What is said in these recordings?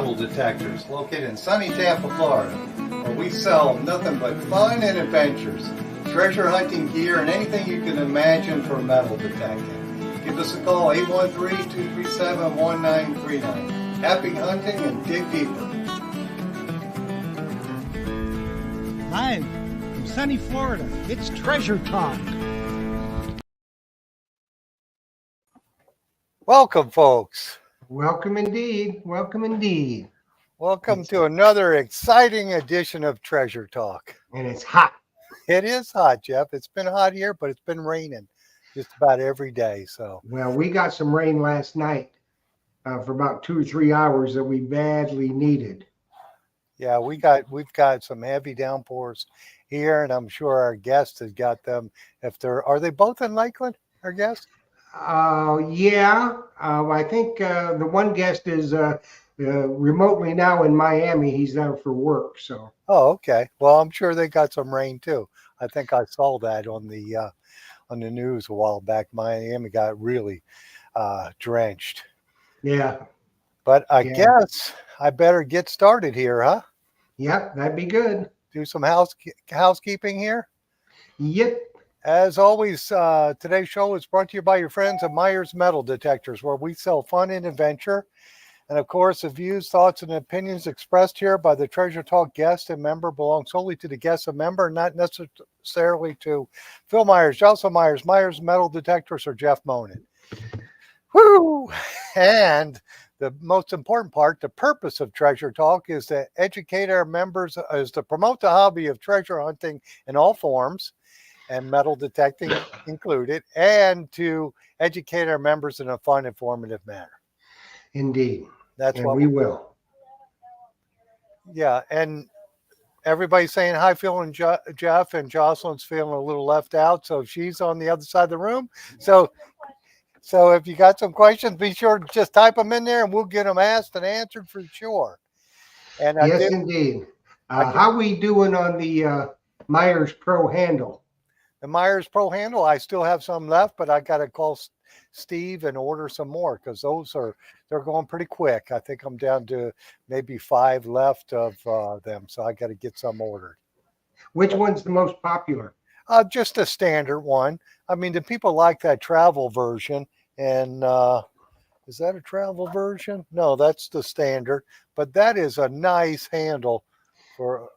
Metal Detectors, located in sunny Tampa, Florida, where we sell nothing but fun and adventures, treasure hunting gear, and anything you can imagine for metal detecting. Give us a call, 813-237-1939. Happy hunting and dig deeper. Live from sunny Florida, it's Treasure Talk. Welcome, folks. Welcome indeed. Welcome indeed. Welcome to another exciting edition of Treasure Talk. And it's hot. It is hot, Jeff. It's been hot here, but it's been raining just about every day. So, well, we got some rain last night for about 2 or 3 hours that we badly needed. yeah, we've got some heavy downpours here, and I'm sure our guest has got them. Are they both in Lakeland? Our guest? Yeah. I think the one guest is remotely now in Miami. He's there for work. So. Oh, okay. Well, I'm sure they got some rain too. I think I saw that on the news a while back. Miami got really drenched. Yeah. But I guess I better get started here, huh? Yep, that'd be good. Do some housekeeping here. Yep. As always, today's show is brought to you by your friends at Myers Metal Detectors, where we sell fun and adventure. And of course, the views, thoughts, and opinions expressed here by the Treasure Talk guest and member belong solely to the guest and member, not necessarily to Phil Myers, Jocelyn Myers, Myers Metal Detectors, or Jeff Monin. Woo! And the most important part, the purpose of Treasure Talk is to educate our members, is to promote the hobby of treasure hunting in all forms, and metal detecting included, and to educate our members in a fun, informative manner. Indeed. That's and what we will. Yeah, and everybody's saying hi, Phil and Jeff, and Jocelyn's feeling a little left out, so she's on the other side of the room. So if you got some questions, be sure to just type them in there, and we'll get them asked and answered for sure. And yes, indeed. How we doing on the Myers Pro handle? The Myers Pro handle, I still have some left, but I got to call Steve and order some more because they're going pretty quick. I think I'm down to maybe 5 left of them, so I got to get some ordered. Which one's the most popular? Just a standard one. I mean, the people like that travel version, and is that a travel version? No, that's the standard. But that is a nice handle for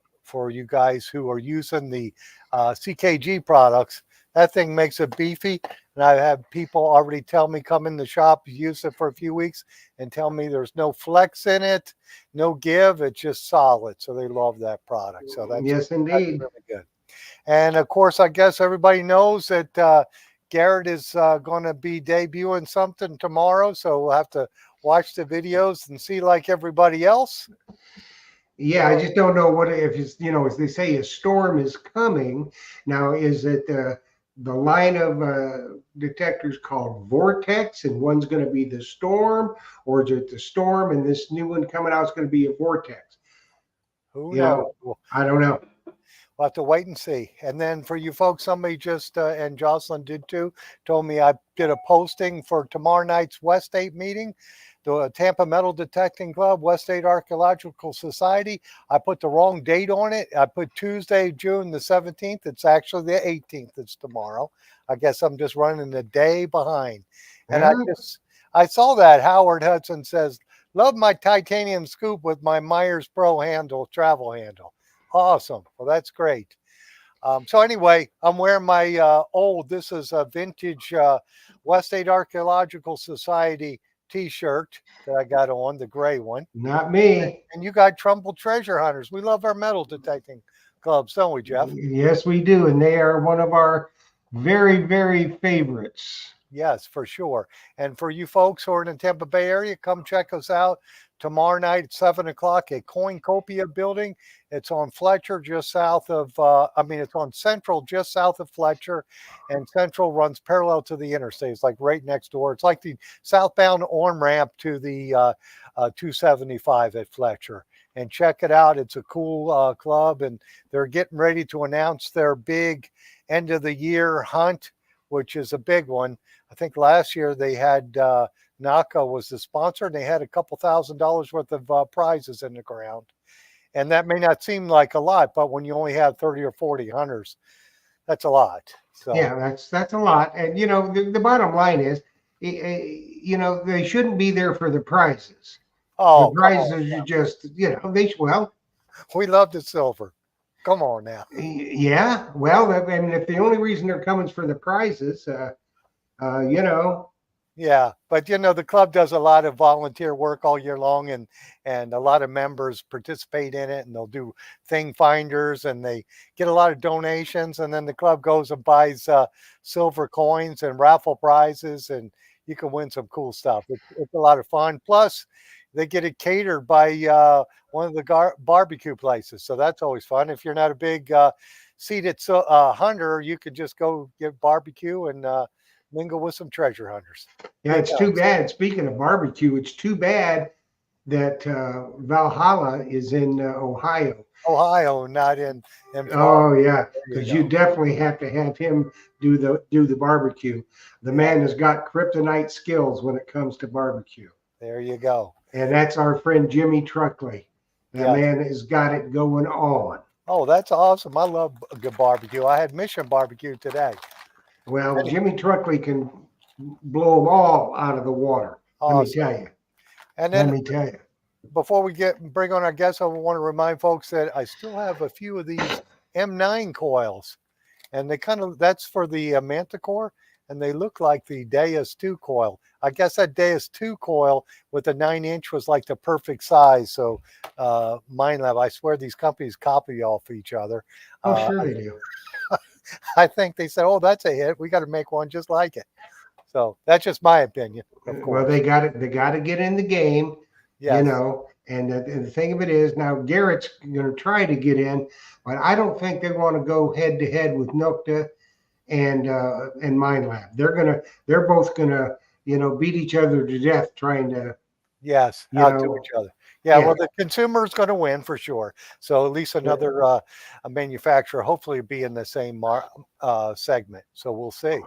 you guys who are using the CKG products. That thing makes it beefy, and I have people already tell me, come in the shop, use it for a few weeks, and tell me there's no flex in it, no give. It's just solid, so they love that product. So that's indeed, that's really good. And of course, I guess everybody knows that Garrett is going to be debuting something tomorrow, so we'll have to watch the videos and see like everybody else. Yeah, I just don't know what if it's, as they say, a storm is coming. Now, is it the line of detectors called Vortex, and one's going to be the Storm, or is it the Storm and this new one coming out is going to be a Vortex? Who knows? I don't know. We'll have to wait and see. And then for you folks, somebody just, and Jocelyn did too, told me I did a posting for tomorrow night's West State meeting. The Tampa Metal Detecting Club, West State Archaeological Society. I put the wrong date on it. I put Tuesday, June the 17th. It's actually the 18th. It's tomorrow. I guess I'm just running a day behind. And I saw that Howard Hudson says, love my titanium scoop with my Myers Pro handle, travel handle. Awesome. Well, that's great. So anyway, I'm wearing my this is a vintage West State Archaeological Society T-shirt that I got on, the gray one. Not me. And you got Trumbull Treasure Hunters. We love our metal detecting clubs, don't we, Jeff? Yes, we do. And they are one of our very, very favorites. Yes, for sure. And for you folks who are in the Tampa Bay area, come check us out tomorrow night at 7 o'clock at Coincopia Building. It's on Fletcher, just south of, it's on Central, just south of Fletcher. And Central runs parallel to the interstate. It's like right next door. It's like the southbound on-ramp to the 275 at Fletcher. And check it out. It's a cool club, and they're getting ready to announce their big end of the year hunt which is a big one. I think last year they had NACA was the sponsor, and they had a couple $1,000s worth of prizes in the ground. And that may not seem like a lot, but when you only have 30 or 40 hunters, that's a lot. So Yeah, that's a lot. And the bottom line is, they shouldn't be there for the prizes. The oh, come on. prizes are just, well, We love the silver. Come on now. yeah. Well, I mean, if the only reason they're coming is for the prizes, Yeah, but the club does a lot of volunteer work all year long, and a lot of members participate in it, and they'll do thing finders, and they get a lot of donations, and then the club goes and buys silver coins and raffle prizes, and you can win some cool stuff. It's a lot of fun. Plus, they get it catered by one of the barbecue places, so that's always fun. If you're not a big seated hunter, you could just go get barbecue and mingle with some treasure hunters. Yeah, it's too bad. Speaking of barbecue, it's too bad that Valhalla is in Ohio. Ohio, not in Florida. Oh yeah, There because you you go. definitely have to have him do the barbecue. The man has got kryptonite skills when it comes to barbecue, There you go. and that's our friend Jimmy Truckley. That Yeah. man has got it going on. Oh, that's awesome. I love a good barbecue. I had Mission Barbecue today. Well, Jimmy Truckley can blow them all out of the water. Let me Awesome. tell you. And Let then me tell you. before we bring on our guests, I want to remind folks that I still have a few of these M9 coils, and that's for the Manticore, and they look like the Deus 2 coil. I guess that Deus 2 coil with the 9-inch was like the perfect size. So Minelab, I swear these companies copy off each other. Oh, sure they do. I think they said, "Oh, that's a hit. We got to make one just like it." So that's just my opinion. Of course. Well, they got it. They got to get in the game. Yes. And the thing of it is, now Garrett's going to try to get in, but I don't think they want to go head to head with Nokta and Minelab. They're both gonna beat each other to death trying to. Yes, You out to know, each other. Yeah, yeah. well, the consumer is going to win for sure. So at least another a manufacturer, hopefully, be in the same segment. So we'll see.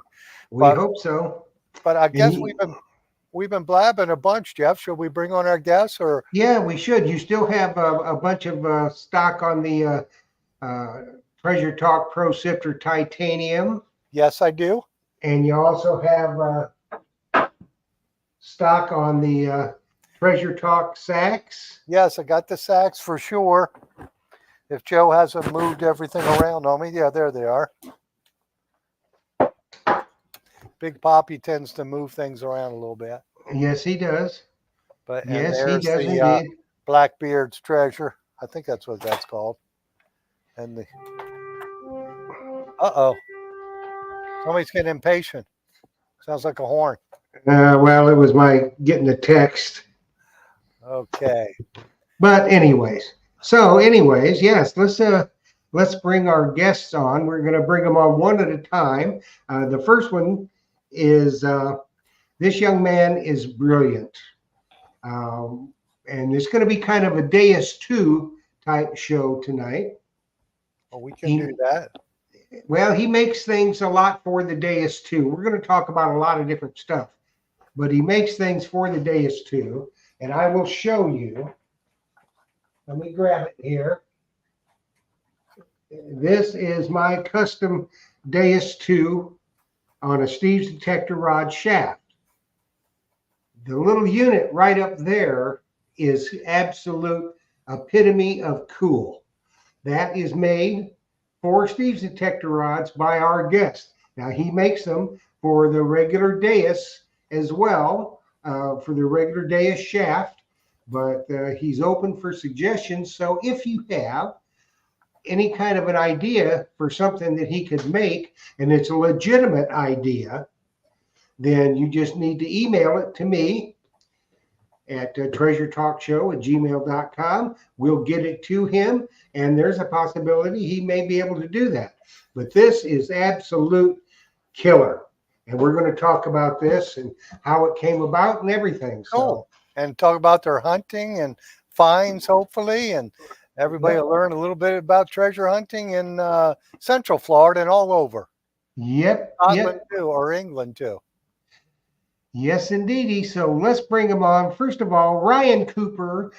We But- hope so. But I guess he- we've been blabbing a bunch, Jeff. Should we bring on our guests or? Yeah, we should. You still have a bunch of stock on the Treasure Talk Pro Sifter Titanium, Yes, I do. and you also have stock on the Treasure Talk Sacks. Yes, I got the sacks for sure. If Joe hasn't moved everything around on me, yeah, there they are. Big Poppy tends to move things around a little bit, Yes, he does. but and Yes, he there's does the indeed. Blackbeard's treasure. I think that's what that's called. And the somebody's getting impatient. Sounds like a horn. Well, it was my getting a text. Okay. But anyways, yes, let's bring our guests on. We're going to bring them on one at a time. The first one is this young man is brilliant, and it's going to be kind of a Deus 2 type show tonight. Well, we can do that. Well, he makes things a lot for the Deus 2. We're going to talk about a lot of different stuff, but he makes things for the Deus 2, and I will show you. Let me grab it here. This is my custom Deus 2 on a Steve's Detector Rod shaft. The little unit right up there is absolute epitome of cool. That is made for Steve's Detector Rods by our guest. Now, he makes them for the regular Deus as well, for the regular Deus shaft, but he's open for suggestions. So if you have any kind of an idea for something that he could make, and it's a legitimate idea, then you just need to email it to me at treasuretalkshow@gmail.com. We'll get it to him, and there's a possibility he may be able to do that. But this is absolute killer, and we're going to talk about this and how it came about and everything. So, Cool. And talk about their hunting and finds, hopefully, and everybody will learn a little bit about treasure hunting in Central Florida and all over. Yep. Scotland too, or England too. Yes, indeedy. So let's bring him on. First of all, Ryan Cooper,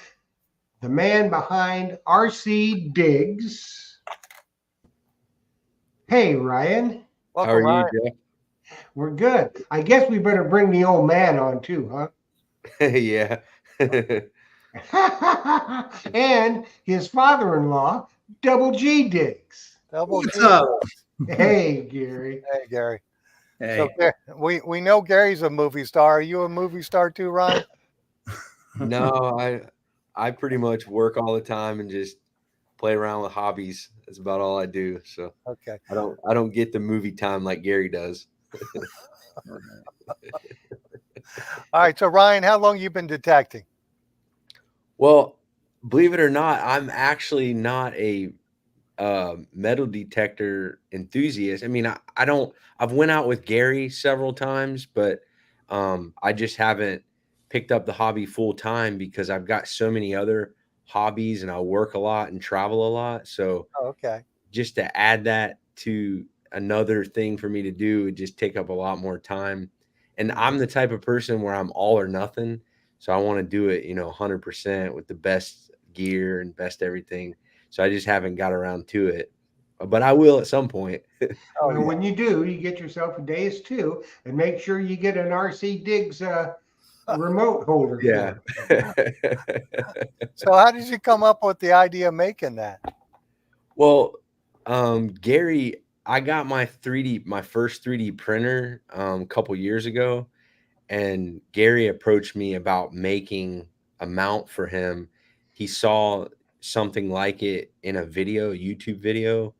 the man behind RC Diggs. Hey, Ryan. How Welcome, are you, Ryan. Jeff? We're good. I guess we better bring the old man on too, huh? Yeah. And his father-in-law, Double G Diggs. Double What's G. up? Hey, Gary. Hey, Gary. Hey, So we know Gary's a movie star. Are you a movie star too, Ryan? No, I pretty much work all the time and just play around with hobbies. That's about all I do. So Okay. I don't get the movie time like Gary does. All right. So Ryan, how long you been detecting? Well, believe it or not, I'm actually not a metal detector enthusiast. I mean, I don't. I've went out with Gary several times, but I just haven't picked up the hobby full time because I've got so many other hobbies and I work a lot and travel a lot. So Oh, okay. just to add that to another thing for me to do would just take up a lot more time. And I'm the type of person where I'm all or nothing. So I want to do it, 100% with the best gear and best everything. So I just haven't got around to it, but I will at some point. Oh, Well, yeah. when you do, you get yourself a Deus too, and make sure you get an RC Diggs remote holder. Yeah. So how did you come up with the idea of making that? Well, Gary, I got my first 3D printer a couple years ago, and Gary approached me about making a mount for him. He saw something like it in a video, YouTube video,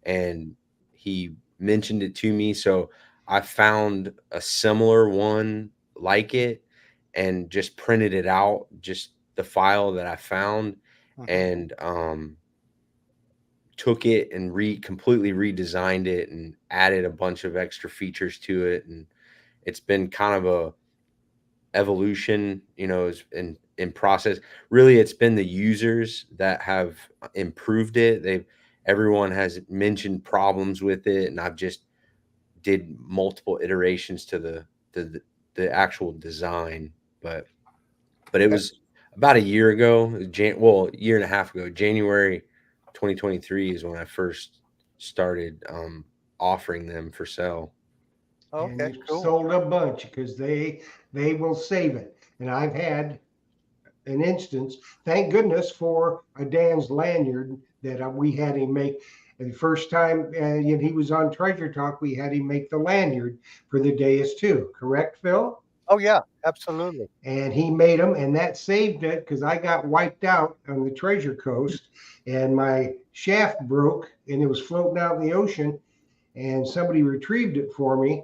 and he mentioned it to me. So I found a similar one like it and just printed it out, just the file that I found, Mhm. and took it and completely redesigned it and added a bunch of extra features to it. And it's been kind of a evolution, is in process. Really, it's been the users that have improved it. Everyone has mentioned problems with it, and I've just did multiple iterations to the actual design. But it was about a year ago, a year and a half ago, January 2023 is when I first started offering them for sale. And Okay, you cool. sold a bunch because they will save it. And I've had an instance, thank goodness for a Dan's lanyard that we had him make. And the first time he was on Treasure Talk, we had him make the lanyard for the Deus too. Correct, Phil? Oh yeah, absolutely. And he made them, and that saved it because I got wiped out on the Treasure Coast, and my shaft broke, and it was floating out in the ocean, and somebody retrieved it for me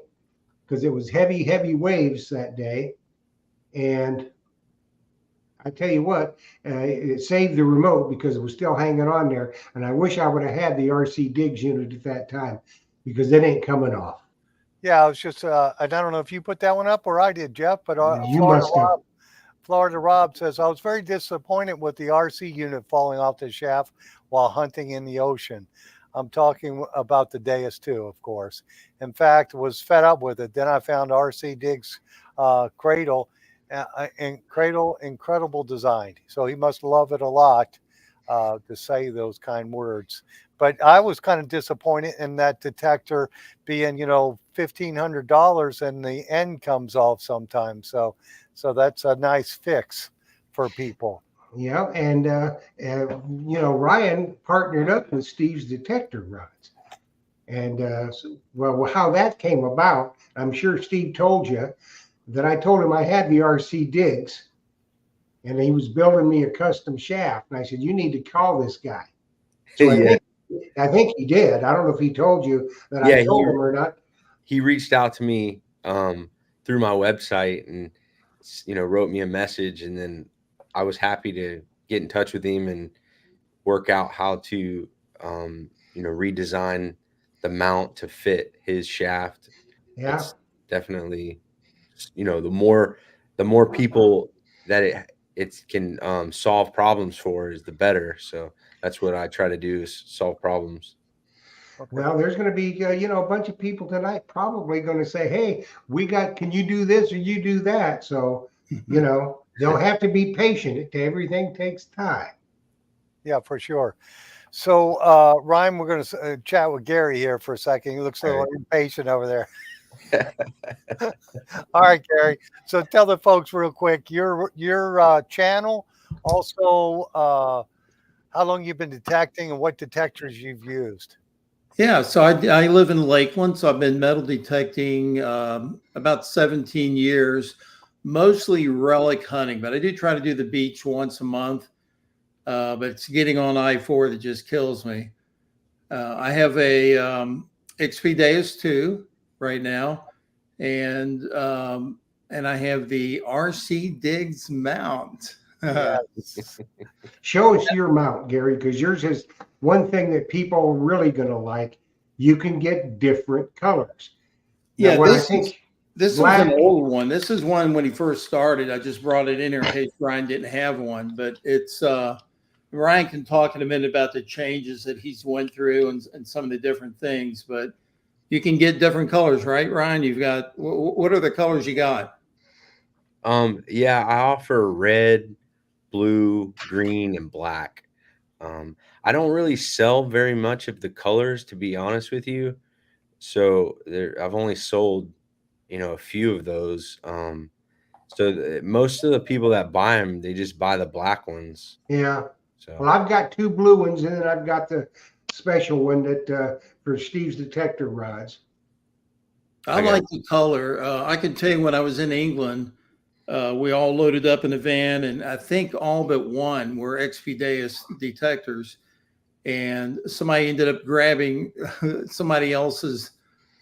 because it was heavy waves that day. And I tell you what, it saved the remote because it was still hanging on there. And I wish I would have had the RC Diggs unit at that time because it ain't coming off. Yeah, I was just I don't know if you put that one up or I did, Jeff, but You must have. Florida Rob says I was very disappointed with the RC unit falling off the shaft while hunting in the ocean. I'm talking about the Deus too, of course. In fact, was fed up with it. Then I found RC Diggs cradle, and cradle incredible design. So he must love it a lot to say those kind words. But I was kind of disappointed in that detector being, $1,500 and the end comes off sometimes. So that's a nice fix for people. Yeah, and Ryan partnered up with Steve's detector rods, and how that came about, I'm sure Steve told you that I told him I had the RC Diggs, and he was building me a custom shaft, and I said you need to call this guy. So Yeah. I think he did. I don't know if he told you that Yeah, I told him or not. He reached out to me through my website and wrote me a message, and then I was happy to get in touch with him and work out how to redesign the mount to fit his shaft. Yeah. It's definitely, the more people that it can solve problems for is the better. So that's what I try to do, is solve problems. Okay. Well, there's going to be, a bunch of people tonight probably going to say, hey, can you do this or you do that? So, they'll have to be patient. Everything takes time. Yeah, for sure. So, Ryan, we're going to chat with Gary here for a second. He looks a little impatient over there. All right, Gary. So tell the folks real quick your channel, also how long you've been detecting and what detectors you've used. Yeah, so I live in Lakeland, so I've been metal detecting about 17 years, mostly relic hunting, but I do try to do the beach once a month. But it's getting on I-4 that just kills me. I have a XP Deus 2 right now, and I have the RC Diggs mount. Yes. Show us your mount, Gary, because yours is one thing that people are really going to like. You can get different colors. Now, Yeah, what I this think is black, an old one. This is one when he first started. I just brought it in here in case Ryan didn't have one, but it's Ryan can talk in a minute about the changes that he's went through and some of the different things, but you can get different colors, right, Ryan? You've got, what are the colors you got? Yeah, I offer red, blue, green, and black. I don't really sell very much of the colors, to be honest with you. So I've only sold, a few of those. So most of the people that buy them, they just buy the black ones. yeah. Well, So I've got two blue ones, and then I've got the special one that for Steve's detector rods. I I got like the color. I can tell you when I was in England, we all loaded up in a van, and I think all but one were XP Deus detectors. And somebody ended up grabbing somebody else's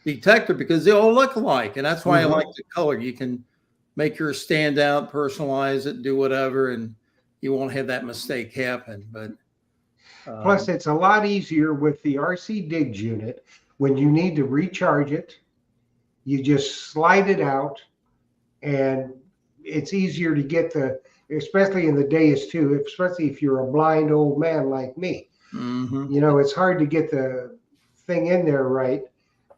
detector because they all look alike. And that's why I like the color. You can make yours stand out, personalize it, do whatever, and you won't have that mistake happen. But Plus, it's a lot easier with the RC Diggs unit when you need to recharge it. You just slide it out, and it's easier to get especially in the days too, especially if you're a blind old man like me. It's hard to get the thing in there right.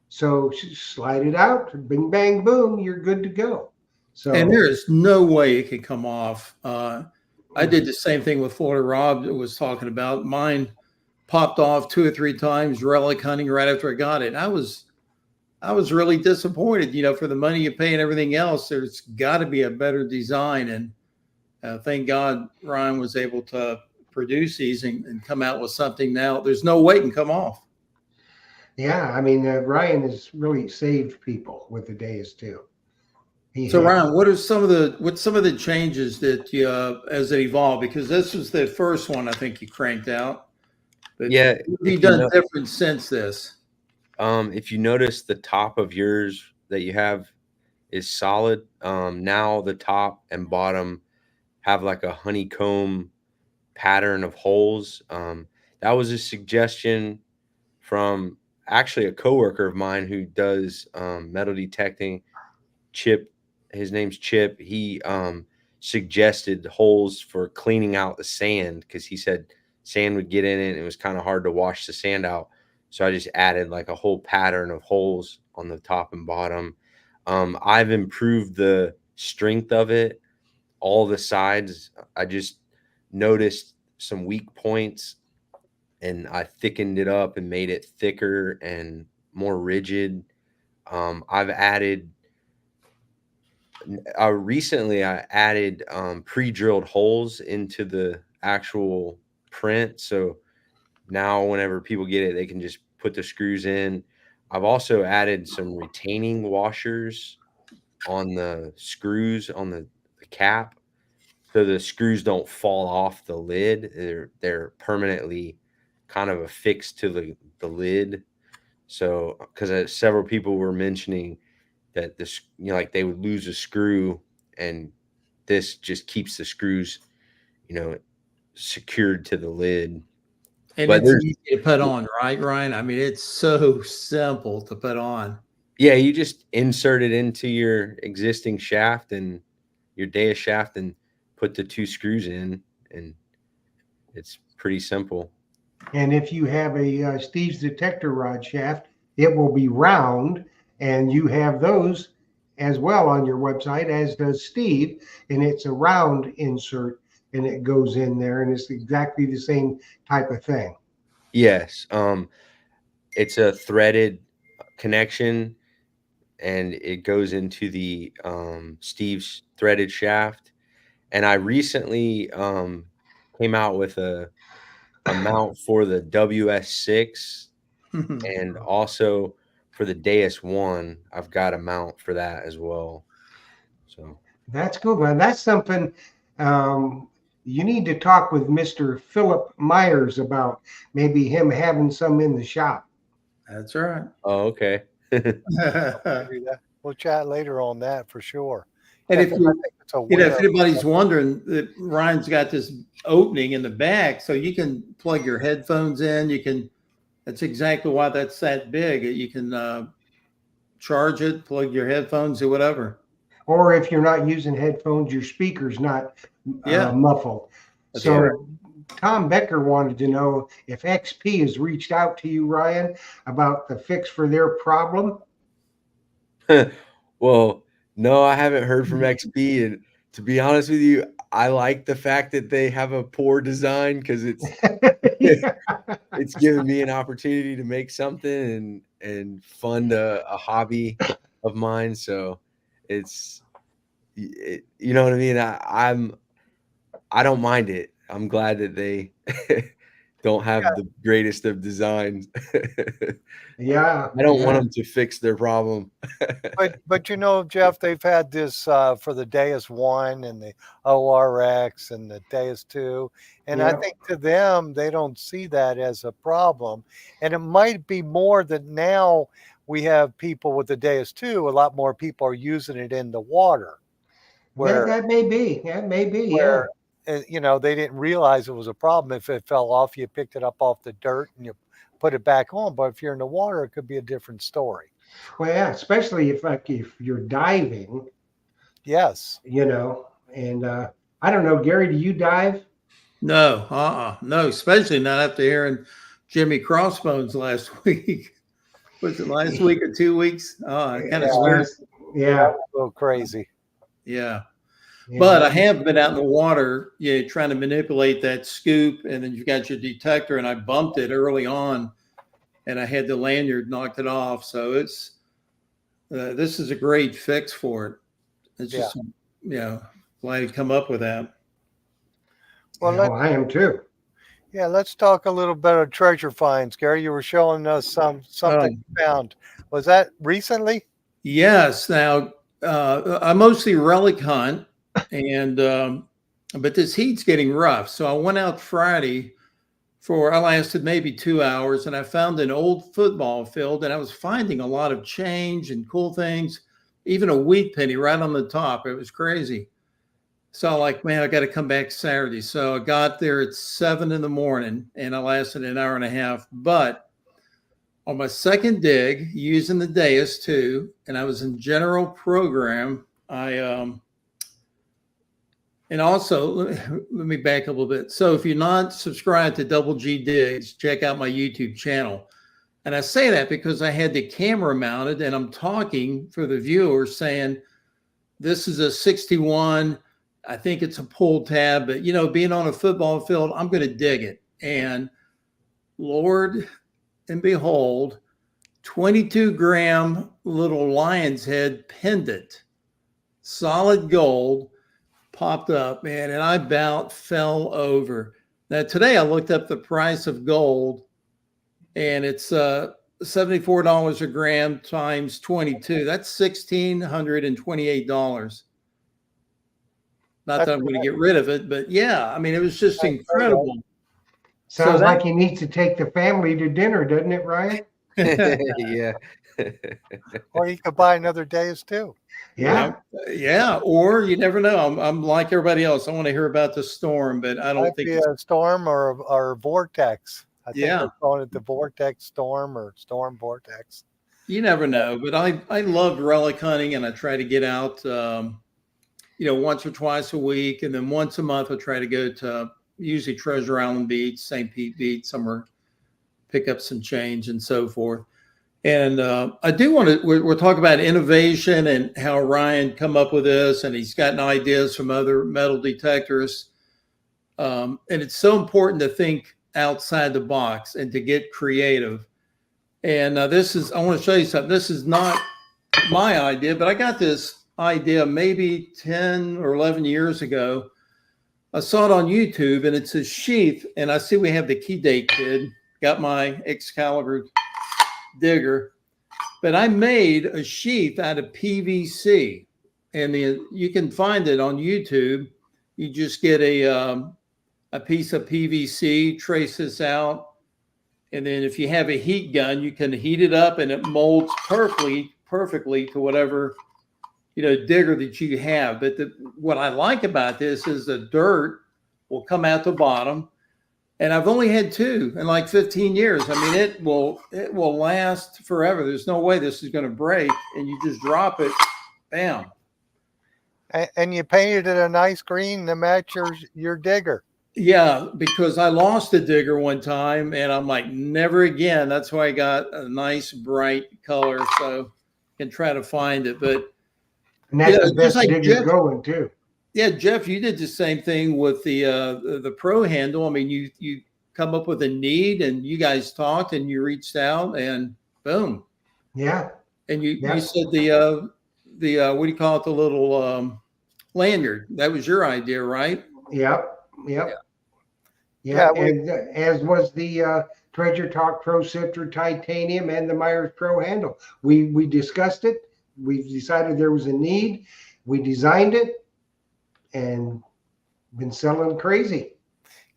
So slide it out, bing, bang, boom, you're good to go. So, and there is no way it can come off. I did the same thing with Florida Rob was talking about. Mine popped off 2 or 3 times relic hunting right after I got it. I was really disappointed, for the money you pay and everything else. There's got to be a better design. And thank God Ryan was able to produce these and come out with something now. There's no way it can come off. yeah, I mean, Ryan has really saved people with the days too. So Ryan, what are some of the changes that you as it evolved? Because this was the first one I think you cranked out. But yeah. what have you done different since this? If you notice, the top of yours that you have is solid. Now the top and bottom have like a honeycomb pattern of holes. That was a suggestion from actually a coworker of mine who does metal detecting. Chip, his name's Chip. He suggested holes for cleaning out the sand because he said sand would get in it and it was kind of hard to wash the sand out. So I just added like a whole pattern of holes on the top and bottom. I've improved the strength of it, all the sides. I just noticed some weak points and I thickened it up and made it thicker and more rigid. I've added recently I added pre-drilled holes into the actual print. So now whenever people get it, they can just put the screws in. I've also added some retaining washers on the screws on the cap. So the screws don't fall off the lid. They're permanently kind of affixed to the lid. So because several people were mentioning that this, like they would lose a screw, and this just keeps the screws, secured to the lid. And But it's there's, easy to put on, right, Ryan? I mean, it's so simple to put on. yeah, you just insert it into your existing shaft and your Deus shaft and put the 2 screws in, and it's pretty simple. And if you have a Steve's detector rod shaft, it will be round, and you have those as well on your website, as does Steve, and it's a round insert, and it goes in there, and it's exactly the same type of thing. Yes. It's a threaded connection, and it goes into the Steve's threaded shaft. And I recently came out with a mount for the WS6, and also for the Deus One. I've got a mount for that as well. So That's cool, man. That's something you need to talk with Mr. Philip Myers about, maybe him having some in the shop. That's right. oh, okay. Do that. We'll chat later on that for sure. And if I you, think it's a if winner. anybody's wondering, that Ryan's got this opening in the back, so you can plug your headphones in. You can. That's exactly why that's that big. You can charge it, plug your headphones, or whatever. Or if you're not using headphones, your speaker's not Yeah. muffled. That's So right. Tom Becker wanted to know if XP has reached out to you, Ryan, about the fix for their problem. Well, no, I haven't heard from XP, and to be honest with you, I like the fact that they have a poor design, because it's given me an opportunity to make something and fund a hobby of mine. So it's you know what I mean. I don't mind it. I'm glad that they don't have the greatest of designs. Yeah. I don't want them to fix their problem. But you know, Jeff, they've had this for the Deus One and the ORX and the Deus Two, and I Yeah. think to them they don't see that as a problem. And it might be more that now we have people with the Deus Two. A lot more people are using it in the water, where That may be. That may be. Yeah. where you know, they didn't realize it was a problem. If it fell off, you picked it up off the dirt and you put it back on. But if you're in the water, it could be a different story. Well, yeah, especially if you're diving, Yes. and I don't know, Gary, do you dive? No, no, especially not after hearing Jimmy Crossbones last week. Was it last week or 2 weeks? Oh, it kind of scares. Yeah. A little crazy. Yeah. Yeah. But I have been out in the water, trying to manipulate that scoop, and then you've got your detector, and I bumped it early on, and I had the lanyard knocked it off. So it's this is a great fix for it. It's just glad you come up with that. Well, I am too. let's talk a little bit of treasure finds. Gary, you were showing us something you found. Was that recently? Yes. Now I mostly relic hunt, and but this heat's getting rough. So I went out Friday I lasted maybe 2 hours, and I found an old football field, and I was finding a lot of change and cool things, even a wheat penny right on the top. It was crazy. So like, man, I got to come back Saturday. So I got there at 7 a.m, and I lasted an hour and a half. But on my second dig, using the Deus 2, and I was in general program, and also, let me back up a little bit. So if you're not subscribed to Double G Digs, check out my YouTube channel. And I say that because I had the camera mounted, and I'm talking for the viewers saying, this is a 61. I think it's a pull tab, but being on a football field, I'm going to dig it. And Lord and behold, 22-gram little lion's head pendant, solid gold, popped up, man, and I about fell over. Now today I looked up the price of gold, and it's $74 a gram times 22. That's $1,628. Not that I'm going to get rid of it, but yeah, I mean, it was just incredible. Sounds like he needs to take the family to dinner, doesn't it, Ryan? Yeah. Or you could buy another Deus too. Yeah. Yeah. Or you never know. I'm like everybody else. I want to hear about the storm, but I don't Might think be it's a storm or vortex. I think Yeah. they're calling it the vortex storm or storm vortex. You never know, but I loved relic hunting, and I try to get out, once or twice a week, and then once a month I try to go to usually Treasure Island Beach, St. Pete Beach, somewhere pick up some change and so forth. And I do want to, we're talking about innovation and how Ryan come up with this, and he's gotten ideas from other metal detectors. And it's so important to think outside the box and to get creative. And I want to show you something. This is not my idea, but I got this idea maybe 10 or 11 years ago. I saw it on YouTube, and it's a sheath, and I see we have the Key Date Kid, got my Excalibur digger, but I made a sheath out of PVC, and you can find it on YouTube. You just get a piece of PVC, trace this out, and then if you have a heat gun, you can heat it up, and it molds perfectly to whatever digger that you have. But what I like about this is the dirt will come out the bottom. And I've only had two in like 15 years. I mean, it will last forever. There's no way this is going to break. And you just drop it, bam. And you painted it a nice green to match your digger. Yeah, because I lost a digger one time, and I'm like, never again. That's why I got a nice bright color, so I can try to find it. But And that's Yeah, the best just like digger Jeff- going too. yeah, Jeff, you did the same thing with the pro handle. I mean, you come up with a need, and you guys talked, and you reached out, and boom. Yeah. And you Yeah. said the what do you call it? The little lanyard. That was your idea, right? Yep. Yeah, And as was the Treasure Talk Pro Sifter Titanium and the Myers Pro handle. We discussed it. We decided there was a need. We designed it and been selling crazy.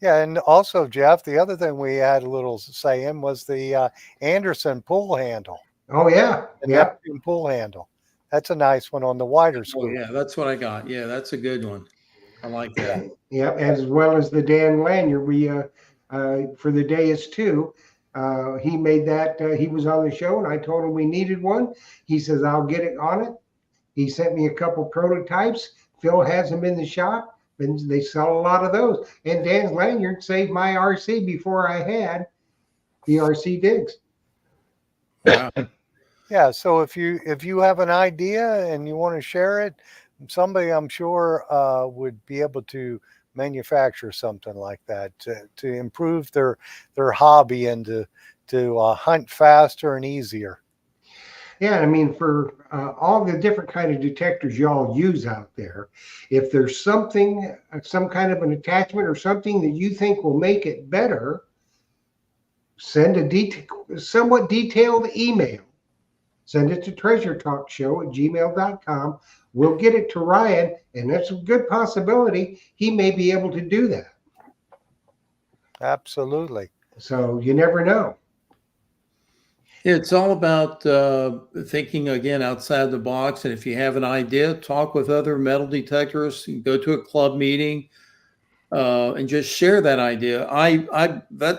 Yeah, and also, Jeff, the other thing we had a little say in was the Anderson pull handle, Oh yeah. the Yeah. Neptune pull handle. That's a nice one on the wider Oh, scoop. yeah, that's what I got. Yeah, that's a good one. I like that. Yeah. As well as the Dan Lanyard. We for the Deus 2. He made that. He was on the show, and I told him we needed one. He says, I'll get it on it. He sent me a couple prototypes. Phil has them in the shop, and they sell a lot of those. And Dan's Lanyard saved my RC before I had the RC digs. Wow. Yeah, so if you have an idea and you want to share it, somebody I'm sure would be able to manufacture something like that to improve their hobby and to hunt faster and easier. Yeah, I mean, for all the different kind of detectors y'all use out there, if there's something, some kind of an attachment or something that you think will make it better, send a somewhat detailed email. Send it to treasuretalkshow@gmail.com. We'll get it to Ryan, and that's a good possibility he may be able to do that. Absolutely. So you never know. It's all about thinking again outside the box. And if you have an idea, talk with other metal detectors, go to a club meeting, and just share that idea.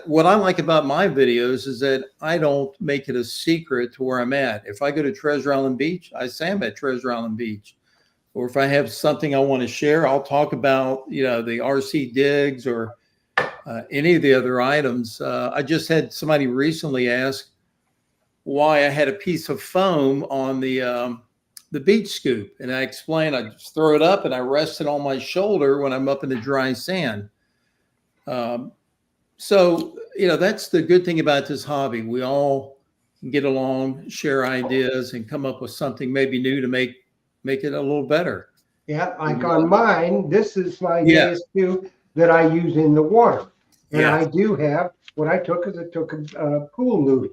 What I like about my videos is that I don't make it a secret to where I'm at. If I go to Treasure Island Beach, I say I'm at Treasure Island Beach. Or if I have something I want to share, I'll talk about the RC digs or any of the other items. I just had somebody recently ask why I had a piece of foam on the beach scoop. And I explained, I just throw it up and I rest it on my shoulder when I'm up in the dry sand. So, that's the good thing about this hobby. We all can get along, share ideas, and come up with something maybe new to make it a little better. Yeah, like on mine, this is my Yeah. DS2 that I use in the water. And Yeah. I do have, what I took is I took a pool noodle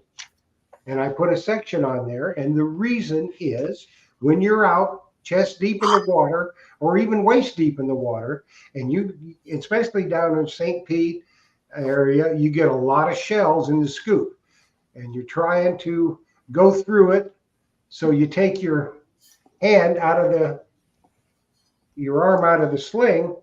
and I put a section on there. And the reason is when you're out chest deep in the water or even waist deep in the water, and you, especially down in St. Pete area, you get a lot of shells in the scoop and you're trying to go through it. So you take your hand out of your arm out of the sling,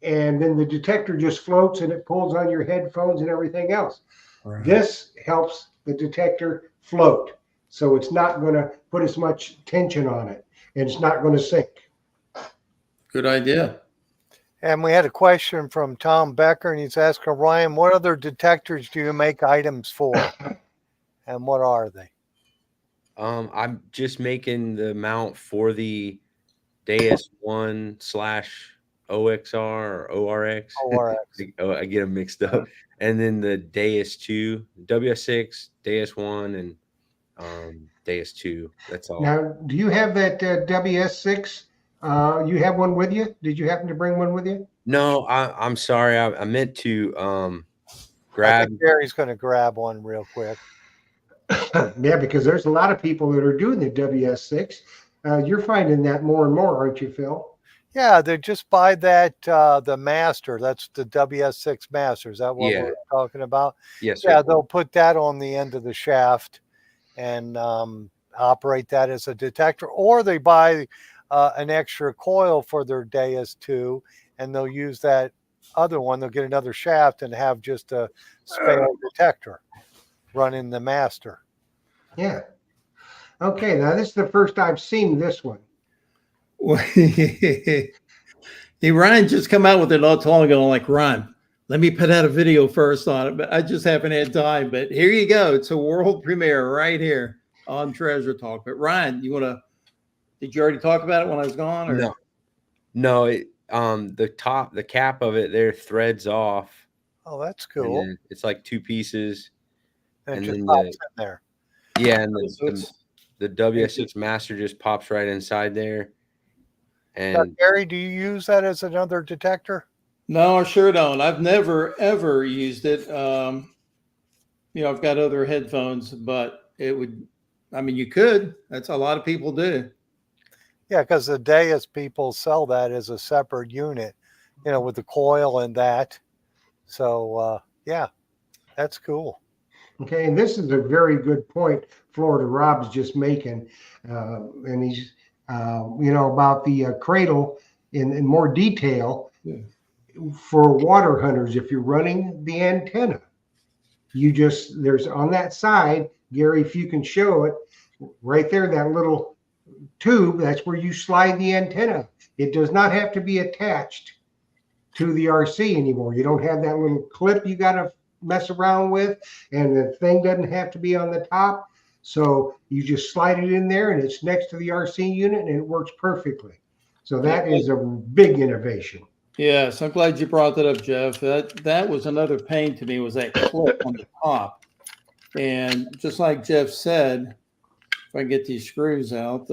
and then the detector just floats and it pulls on your headphones and everything else. Right. This helps the detector float. So it's not going to put as much tension on it and it's not going to sink. Good idea. And we had a question from Tom Becker, and he's asking Ryan, what other detectors do you make items for? And what are they? I'm just making the mount for the Deus 1/OXR or ORX. ORX. I get them mixed up. And then the Deus 2, WS6, Deus 1, and Deus 2. That's all. Now, do you have that WS6? You have one with you? Did you happen to bring one with you? No, I'm sorry. I meant to I grab. think Gary's going to grab one real quick. Yeah, because there's a lot of people that are doing the WS6. You're finding that more and more, aren't you, Phil? Yeah, they just buy that the Master. That's the WS6 Master. Is that what Yeah. we're talking about? Yes, Yeah, sir. they'll put that on the end of the shaft and operate that as a detector, or they buy an extra coil for their Deus 2, and they'll use that other one. They'll get another shaft and have just a spare detector running the Master. Yeah. Okay, now this is the first I've seen this one. Hey, Ryan just come out with it not too long ago. I'm like, Ryan, let me put out a video first on it, but I just haven't had time. But here you go. It's a world premiere right here on Treasure Talk. But Ryan, did you already talk about it when I was gone? Or? No. The cap of it there threads off. Oh, that's And cool. then it's like two pieces. And it and just then pops in there. Yeah, and So it's- the WS6 Master just pops right inside there. Now, And Gary, do you use that as another detector? No, I sure don't. I've never ever used it. I've got other headphones, but you could. That's a lot of people do. Yeah, because the Deus people sell that as a separate unit, with the coil and that. So, yeah, that's cool. Okay, and this is a very good point Florida Rob's just making. And he's, about the cradle in more detail. Yeah. For water hunters, if you're running the antenna, there's on that side, Gary, if you can show it, right there, that little tube, that's where you slide the antenna. It does not have to be attached to the RC anymore. You don't have that little clip you got to mess around with, and the thing doesn't have to be on the top. So you just slide it in there and it's next to the RC unit and it works perfectly. So that is a big innovation. Yes, I'm glad you brought that up, Jeff. That was another pain to me, was that clip on the top. And just like Jeff said, if I get these screws out,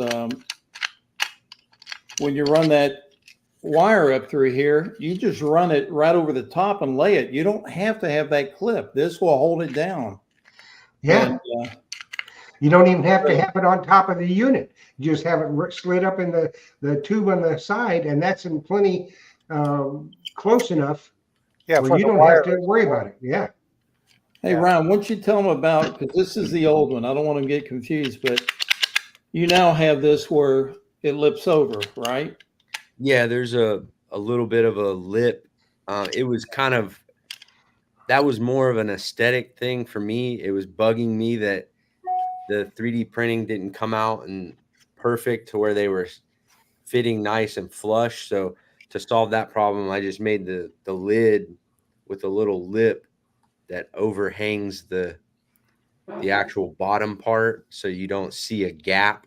when you run that wire up through here, you just run it right over the top and lay it. You don't have to have that clip. This will hold it down. Yeah. And, you don't even have to have it on top of the unit. You just have it slid up in the tube on the side, and that's in plenty close enough Yeah, where for you the don't wire. have to worry about it. Yeah. Hey, Yeah. Ryan, why don't you tell them about, because this is the old one. I don't want to get confused, but you now have this where it lips over, right? yeah, there's a little bit of a lip. It was that was more of an aesthetic thing for me. It was bugging me that the 3D printing didn't come out and perfect to where they were fitting nice and flush. So to solve that problem, I just made the lid with a little lip that overhangs the actual bottom part, so you don't see a gap.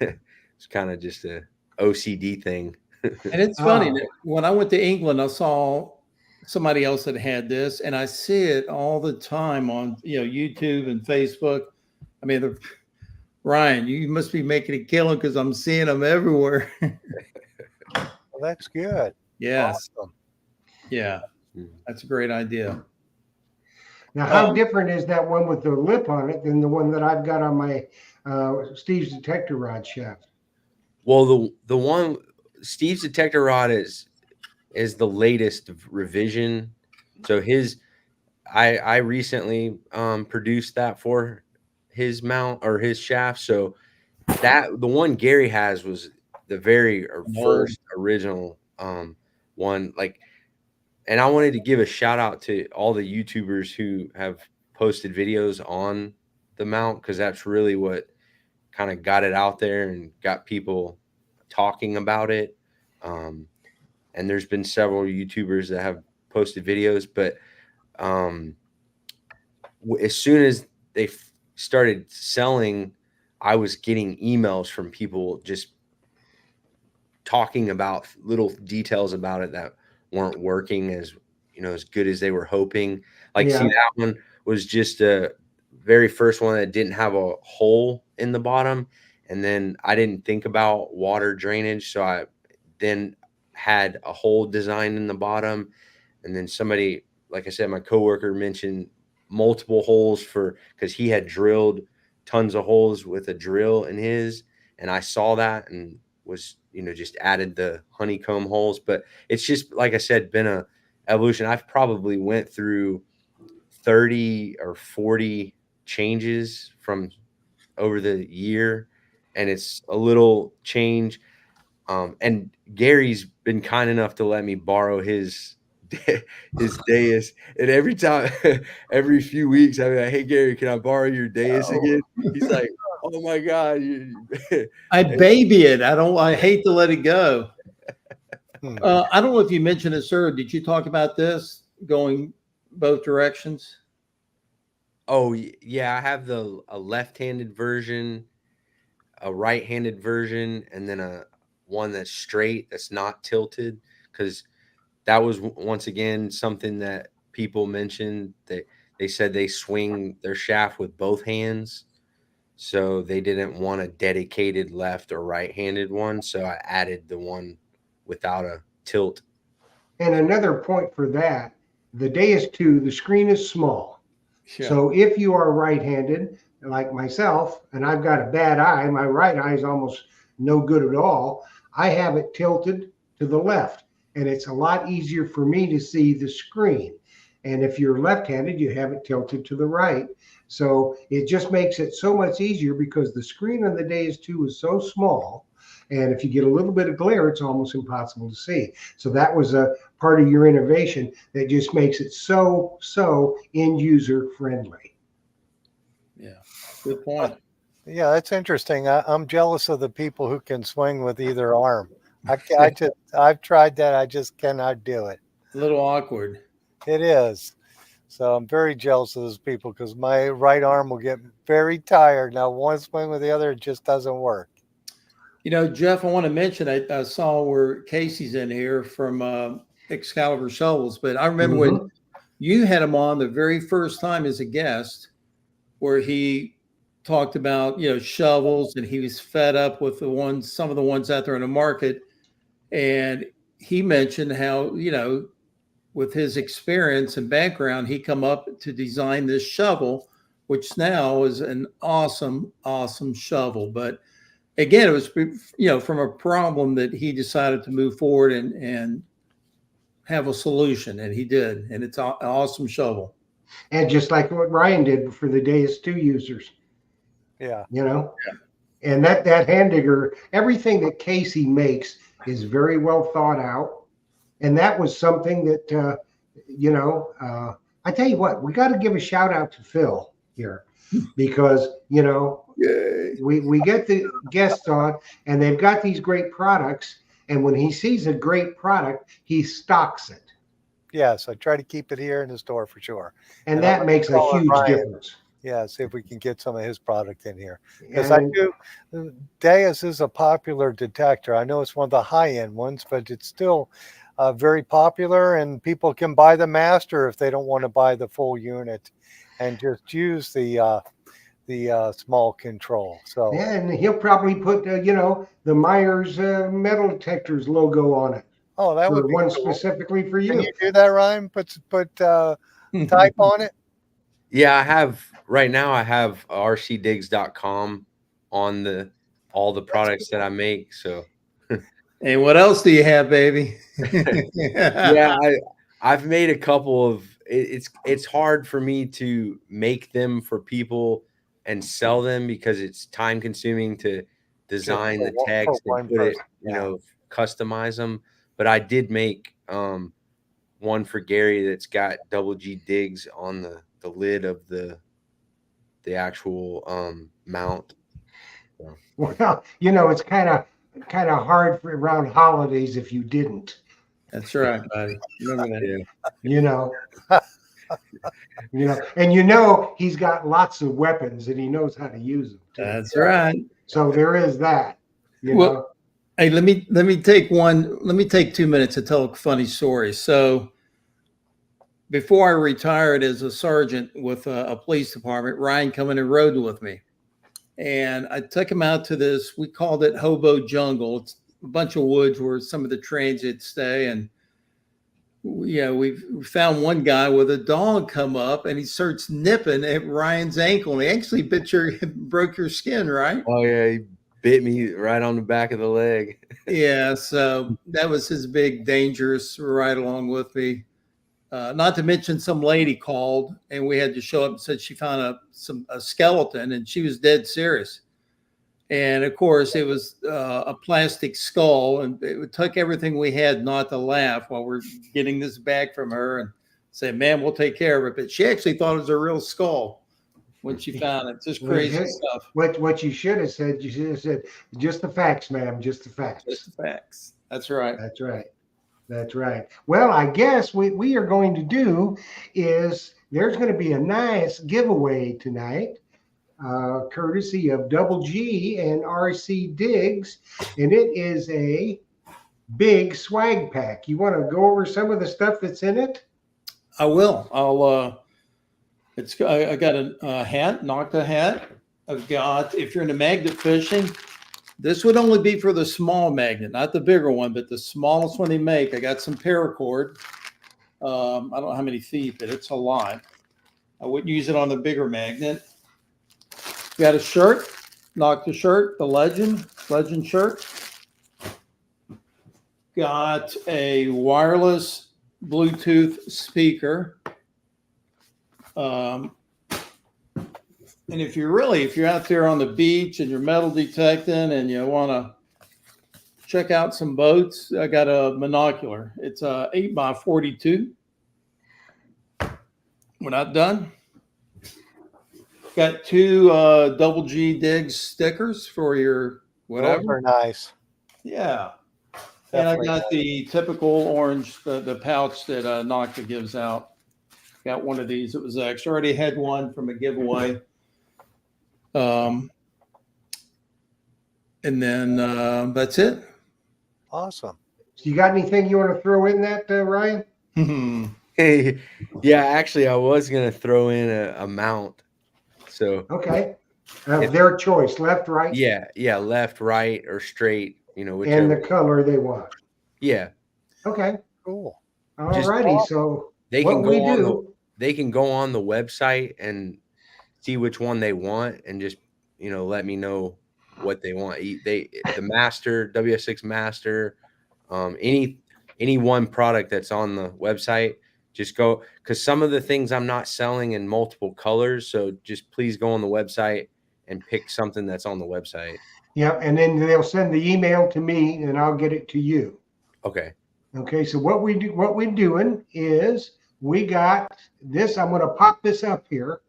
It's kind of just a OCD thing. And it's funny that when I went to England, I saw somebody else that had this, and I see it all the time on YouTube and Facebook. I mean, Ryan, you must be making a killing because I'm seeing them everywhere. Well, that's good. Yes, Awesome. yeah, that's a great idea. Now, how different is that one with the lip on it than the one that I've got on my Steve's detector rod shaft? Well, the one Steve's detector rod is the latest revision. So I recently produced that for his mount or his shaft. So that the one Gary has was the very first original one. And I wanted to give a shout out to all the YouTubers who have posted videos on the mount, because that's really what kind of got it out there and got people talking about it. and there's been several YouTubers that have posted videos, but as soon as they started selling, I was getting emails from people just talking about little details about it that weren't working as as good as they were hoping. Like, see, Yeah. that one was just a very first one that didn't have a hole in the bottom, and then I didn't think about water drainage, so I then had a hole designed in the bottom, and then somebody, like I said, my coworker mentioned multiple holes because he had drilled tons of holes with a drill in his, and I saw that and was just added the honeycomb holes. But it's just, like I said, been a evolution. I've probably went through 30 or 40 changes from over the year, and it's a little change. And Gary's been kind enough to let me borrow his dais, and every time, every few weeks, I'm like, "Hey Gary, can I borrow your dais again?" He's like, "Oh my God." I baby it. I hate to let it go. Hmm. I don't know if you mentioned it, sir. Did you talk about this going both directions? Oh yeah, I have a left-handed version, a right-handed version, and then a one that's straight, that's not tilted, because that was once again something that people mentioned, that they said they swing their shaft with both hands, so they didn't want a dedicated left or right-handed one, so I added the one without a tilt. And another point for that, the Deus 2, the screen is small. Yeah. So if you are right-handed, like myself, and I've got a bad eye, my right eye is almost no good at all, I have it tilted to the left, and it's a lot easier for me to see the screen. And if you're left-handed, you have it tilted to the right. So it just makes it so much easier because the screen on the Deus 2 is so small. And if you get a little bit of glare, it's almost impossible to see. So that was a part of your innovation that just makes it so end user friendly. Yeah. Good point. Yeah, that's interesting. I'm jealous of the people who can swing with either arm. I've tried that. I just cannot do it. A little awkward. It is. So I'm very jealous of those people because my right arm will get very tired. Now, one swing with the other, it just doesn't work. Jeff, I want to mention, I saw where Casey's in here from Excalibur Shovels, but I remember when you had him on the very first time as a guest, where he talked about, shovels, and he was fed up with some of the ones out there in the market. And he mentioned how, with his experience and background, he come up to design this shovel, which now is an awesome, awesome shovel. But again, it was, from a problem that he decided to move forward and have a solution, and he did. And it's an awesome shovel. And just like what Ryan did for the Deus 2 users. Yeah. And that hand digger, everything that Casey makes is very well thought out. And that was something that, I tell you what, we got to give a shout out to Phil here because, we get the guests on and they've got these great products. And when he sees a great product, he stocks it. Yes, I try to keep it here in the store for sure. And that makes a huge difference. Yeah, see if we can get some of his product in here. Because Deus is a popular detector. I know it's one of the high-end ones, but it's still very popular, and people can buy the master if they don't want to buy the full unit and just use the small control. So yeah, and he'll probably put the Myers metal detectors logo on it. Oh, that would be one cool. Specifically for you. Can you do that, Ryan? Put type on it. Yeah, I have right now. I have rcdigs.com on all the products that I make. So, and what else do you have, baby? Yeah, I've made a couple of. It's hard for me to make them for people and sell them because it's time consuming to design the text and put it, customize them. But I did make one for Gary that's got Double G Digs on the lid of the actual mount. So. Well, it's kind of hard for around holidays if you didn't. That's right, buddy. Remember that. Yeah. You know, and he's got lots of weapons and he knows how to use them too. That's right. So there is that. You Well, know, hey, let me take 2 minutes to tell a funny story. So before I retired as a sergeant with a police department, Ryan come in and rode with me. And I took him out to this, we called it Hobo Jungle. It's a bunch of woods where some of the transits stay. And we found one guy with a dog come up and he starts nipping at Ryan's ankle. And he actually broke your skin, right? Oh yeah, he bit me right on the back of the leg. Yeah, so that was his big dangerous ride along with me. Not to mention some lady called and we had to show up and said she found a skeleton and she was dead serious. And of course it was a plastic skull and it took everything we had not to laugh while we're getting this back from her and say, man, we'll take care of it. But she actually thought it was a real skull when she found it. Just crazy stuff. what you should have said, just the facts, ma'am, just the facts. Just the facts. That's right. That's right. That's right. Well, I guess what we are going to do is there's going to be a nice giveaway tonight, courtesy of Double G and RC Diggs, and it is a big swag pack. You want to go over some of the stuff that's in it? I will. I got a hat, Nocta hat. I've got, if you're into magnet fishing, this would only be for the small magnet, not the bigger one, but the smallest one they make. I got some paracord. I don't know how many feet, but it's a lot. I wouldn't use it on the bigger magnet. Got a shirt, Nocta shirt, the Legend shirt. Got a wireless Bluetooth speaker. And if you're out there on the beach and you're metal detecting and you want to check out some boats, I got a monocular. It's a 8x42. We're not done. Got two Double G Diggs stickers for your whatever. Those are nice. Yeah. And I Definitely got nice. the typical orange, the pouch that Nocta gives out. Got one of these. It was extra. Already had one from a giveaway. And then that's it. Awesome. So you got anything you want to throw in that, Ryan? Hey, yeah, actually, I was gonna throw in a mount. So Okay. Their choice, left, right, yeah, left, right, or straight. and Whichever. the color they want. Yeah, Okay. Cool. Just- Alrighty. So they what can we go on do, they can go on the website and see which one they want, and just let me know what they want. The Master, WS6 Master, any one product that's on the website. Just go, because some of the things I'm not selling in multiple colors. So just please go on the website and pick something that's on the website. yeah, and then they'll send the email to me and I'll get it to you. Okay. Okay, so what we're doing is we got this. I'm going to pop this up here.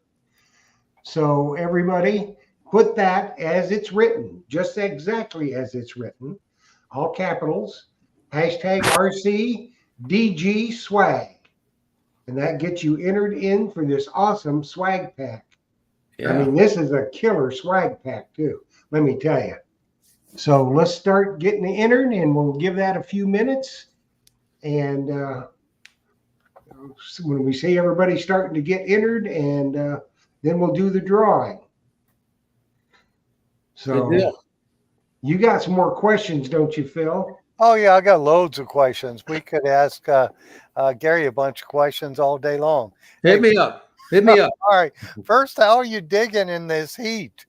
So everybody put that as it's written, just exactly as it's written, all capitals, #RC DG swag. And that gets you entered in for this awesome swag pack. Yeah. I mean, this is a killer swag pack too, let me tell you. So let's start getting entered and we'll give that a few minutes. And when we see everybody starting to get entered, and then we'll do the drawing. So Good deal. you got some more questions, don't you, Phil? Oh yeah, I got loads of questions. We could ask Gary a bunch of questions all day long. Hit me up. Hit me up. All right. First, how are you digging in this heat?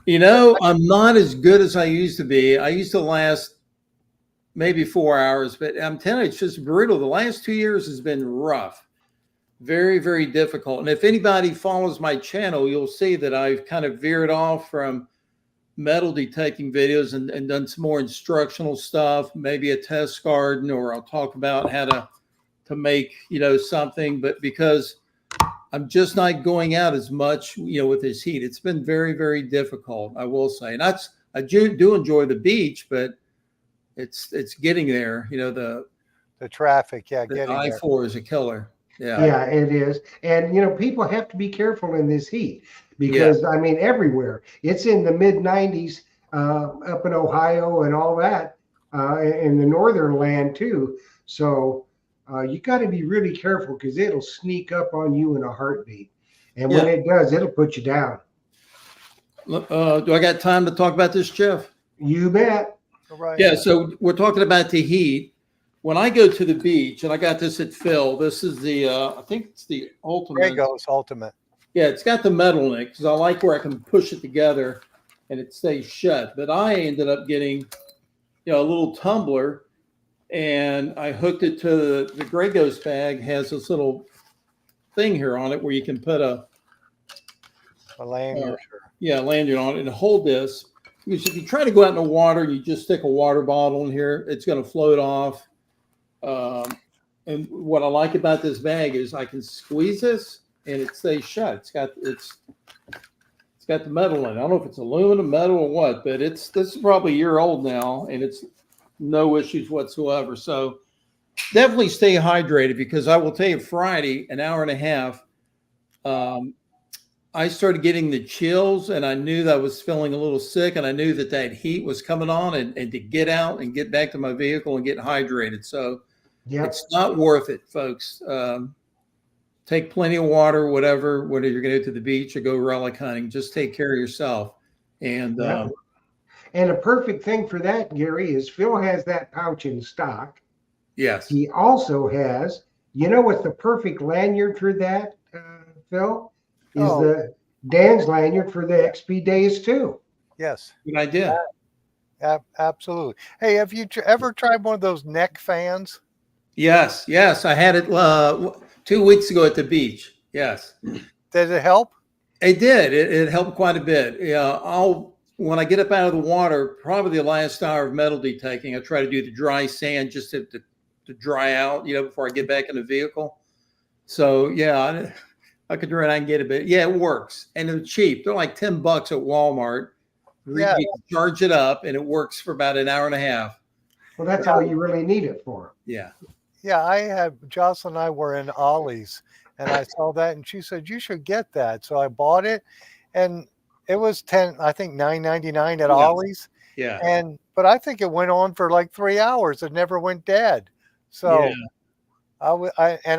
I'm not as good as I used to be. I used to last maybe 4 hours, but I'm telling you, it's just brutal. The last 2 years has been rough. Very, very difficult. And if anybody follows my channel, you'll see that I've kind of veered off from metal detecting videos and done some more instructional stuff, maybe a test garden, or I'll talk about how to make, something, but because I'm just not going out as much, with this heat, it's been very, very difficult, I will say. And I do enjoy the beach, but it's getting there, The traffic, yeah, The getting there. I-4 is a killer. Yeah. Yeah, it is. And, people have to be careful in this heat because, I mean, everywhere. It's in the mid 90s up in Ohio and all that, in the northern land too. So you got to be really careful because it'll sneak up on you in a heartbeat. And when Yeah. it does, it'll put you down. Do I got time to talk about this, Jeff? You bet. Right. Yeah, so we're talking about the heat. When I go to the beach, and I got this at Phil, this is the, I think it's the Ultimate. Graygo's Ultimate. Yeah, it's got the metal in it because I like where I can push it together and it stays shut. But I ended up getting, a little tumbler, and I hooked it to the Grey Ghost bag. Has this little thing here on it where you can put a lanyard. lanyard on it and hold this. Because if you try to go out in the water and you just stick a water bottle in here, it's going to float off. And what I like about this bag is I can squeeze this and it stays shut. It's got the metal in it. I don't know if it's aluminum, metal, or what, but this is probably a year old now, and it's no issues whatsoever. So definitely stay hydrated, because I will tell you, Friday, an hour and a half, I started getting the chills, and I knew that I was feeling a little sick, and I knew that heat was coming on, and to get out and get back to my vehicle and get hydrated. So it's not worth it, folks. Take plenty of water, whether you're going to go to the beach or go relic hunting. Just take care of yourself. And and a perfect thing for that, Gary, is Phil has that pouch in stock. yes, He also has, what's the perfect lanyard for that, Phil? Is the Dan's lanyard for the XP days too. Yes. good idea. Absolutely. Hey, have you ever tried one of those neck fans? Yes, I had it 2 weeks ago at the beach. Yes, Did it help? it did. It helped quite a bit. Yeah, when I get up out of the water, probably the last hour of metal detecting, I try to do the dry sand just to dry out, before I get back in the vehicle. So yeah, I could run out and get it, but yeah, it works, and they're cheap. They're like $10 at Walmart. Yeah. You can charge it up, and it works for about an hour and a half. Well, that's all you really need it for. Yeah. Yeah, Jocelyn and I were in Ollie's, and I saw that, and she said, you should get that. So I bought it, and it was $9.99 at Ollie's. Yeah. But I think it went on for like 3 hours. It never went dead. So Yeah. I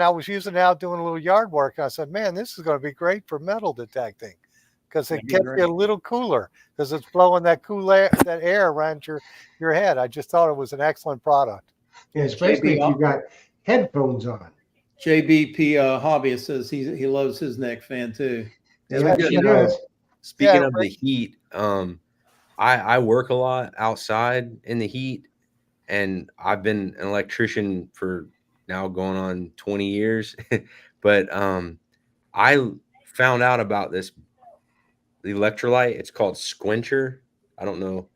was using it out doing a little yard work. And I said, man, this is going to be great for metal detecting, because it That'd be kept great. you a little cooler, because it's blowing that cool air, that air around your head. I just thought it was an excellent product. Yeah, especially if you got headphones on. JBP Hobbyist says he loves his neck fan too. Yeah, good. she does. Speaking Yeah, of the heat, I work a lot outside in the heat, and I've been an electrician for now going on 20 years. But I found out about the electrolyte. It's called Squencher. I don't know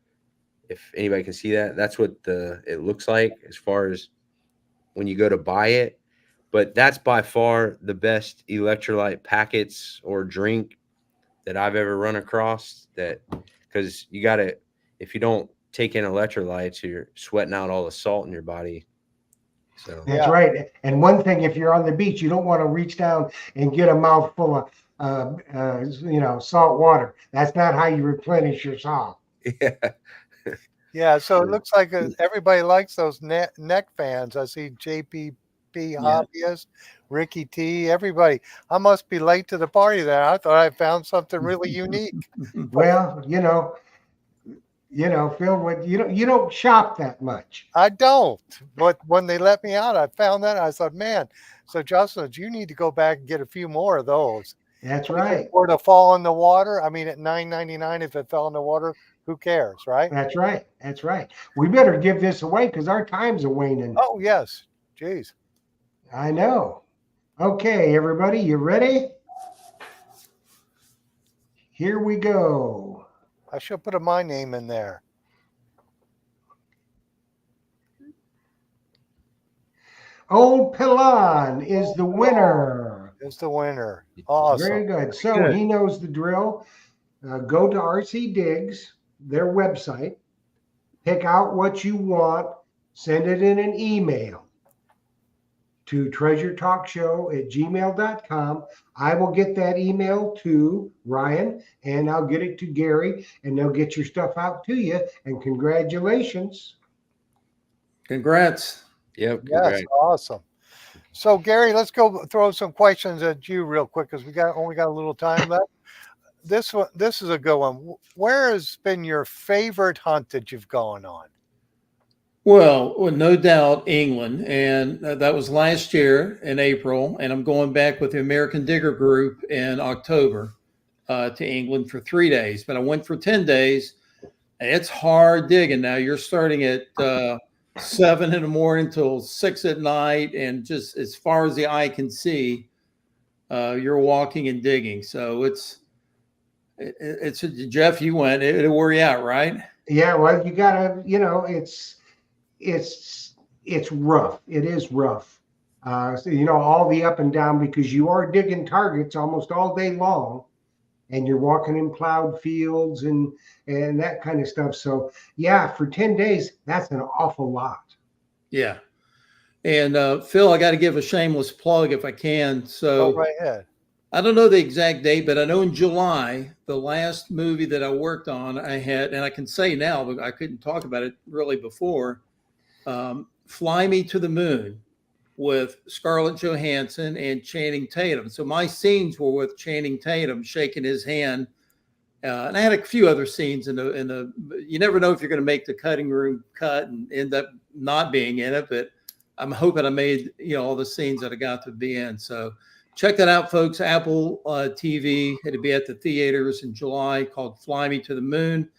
if anybody can see that. That's what it looks like as far as when you go to buy it. But that's by far the best electrolyte packets or drink that I've ever run across. Because you got to, if you don't take in electrolytes, you're sweating out all the salt in your body. So That's right. And one thing, if you're on the beach, you don't want to reach down and get a mouthful of, salt water. That's not how you replenish your salt. yeah. Yeah, so it looks like everybody likes those neck fans. I see JPP Hobbyist, Ricky T, everybody. I must be late to the party there. I thought I found something really unique. Well, Phil, you don't shop that much. I don't, but when they let me out, I found that. I thought, man, so Justin, you need to go back and get a few more of those. That's right. Or to fall in the water. I mean, at $9.99, if it fell in the water, who cares, right? That's right. That's right. We better give this away because our time's a waning. Oh, yes. Jeez. I know. Okay, everybody, you ready? Here we go. I should put my name in there. Old Pilon is the winner. Is the winner. Awesome. Very good. So Good. he knows the drill. Go to RC Digs, their website, pick out what you want, send it in an email. to treasuretalkshow@gmail.com. I will get that email to Ryan and I'll get it to Gary and they'll get your stuff out to you. And congratulations. Congrats. Yep. Yes, Congrats. awesome. So Gary, let's go throw some questions at you real quick because we only got a little time left. This is a good one. Where has been your favorite hunt that you've gone on? Well, no doubt England. And that was last year in April. And I'm going back with the American Digger Group in October to England for 3 days. But I went for 10 days. And it's hard digging. Now you're starting at 7 in the morning till 6 at night. And just as far as the eye can see, you're walking and digging. So it's Jeff, you went, it'll wear you out, right? Yeah, well, you gotta, it's rough. It is rough. So, all the up and down because you are digging targets almost all day long and you're walking in plowed fields and that kind of stuff. So yeah, for 10 days, that's an awful lot. Yeah. And Phil, I got to give a shameless plug if I can. So Go right ahead. I don't know the exact date, but I know in July, the last movie that I worked on, I had, and I can say now, but I couldn't talk about it really before, Fly Me to the Moon with Scarlett Johansson and Channing Tatum. So my scenes were with Channing Tatum shaking his hand. And I had a few other scenes you never know if you're going to make the cutting room cut and end up not being in it, but I'm hoping I made, all the scenes that I got to be in. So check that out, folks. Apple TV. It'll be at the theaters in July called Fly Me to the Moon.